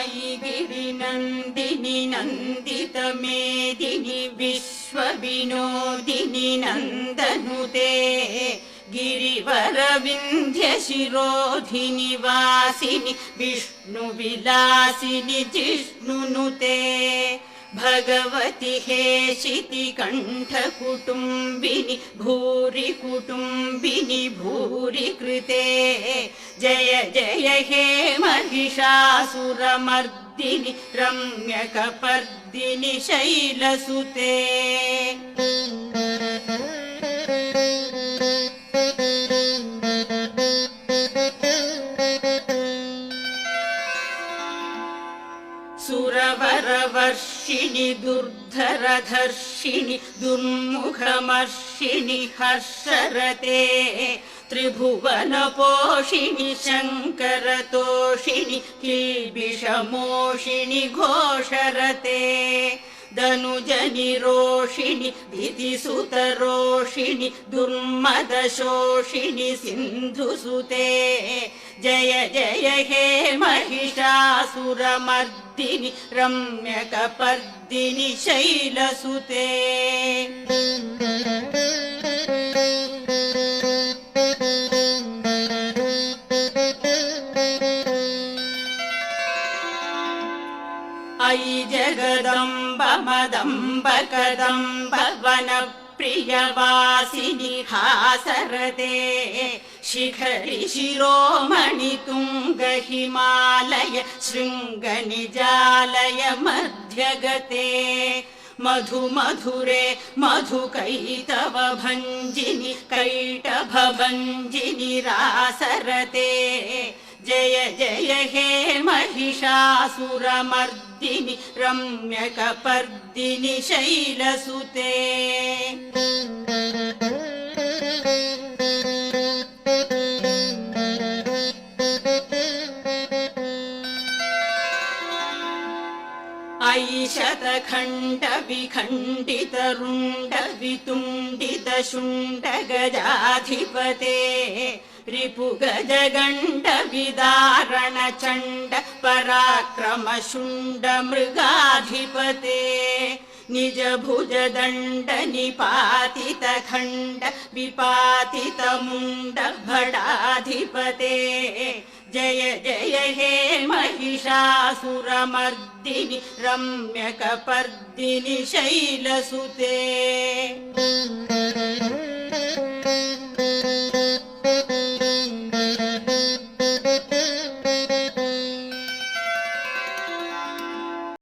अयि गिरिनन्दिनि नन्दितमेदिनि विश्वविनोदिनि नन्दनुते गिरिवरविन्ध्यशिरोधिनि वासिनि विष्णुविलासिनि जिष्णुनुते भगवति हेशिति कण्ठकुटुम्बिनि भूरि कुटुम्बिनि भूरि कृते जय जय हे महिषासुरमर्दिनि रम्यकपर्दिनि शैलसुते सुरवरवर्षिणि दुर्धरधर्षिणि दुर्मुखमर्षिणि हर्षरते त्रिभुवनपोषिणि शङ्करतोषिणि किल्बिषमोषिणि घोषरते धनुजनिरोषिणि भीतिसुतरोषिणि दुर्मदशोषिणि सिन्धुसुते जय जय हे महिषासुरमर्दिनि रम्यकपर्दिनि शैलसुते अयि जगदम्ब मदम्ब कदम्ब वनप्रियवासिनि हासरते शिखरि शिरोमणि तुङ्ग हिमालय शृङ्गनिजालय मध्यगते मधुमधुरे मधुकैटभ भञ्जिनि कैटभ भञ्जिनि रासरते जय जय हे महिषासुरमर्दिनि रम्यकपर्दिनि शैलसुते अयि शतखण्ड विखण्डित रुण्ड वितुण्डित शुण्ड गजाधिपते रिपुगजगण्ड विदारण चण्ड पराक्रम शुण्ड मृगाधिपते निज भुज दण्ड निपातित खण्ड विपातित मुण्ड भडाधिपते जय जय हे महिषासुरमर्दिनि रम्यकपर्दिनि शैलसुते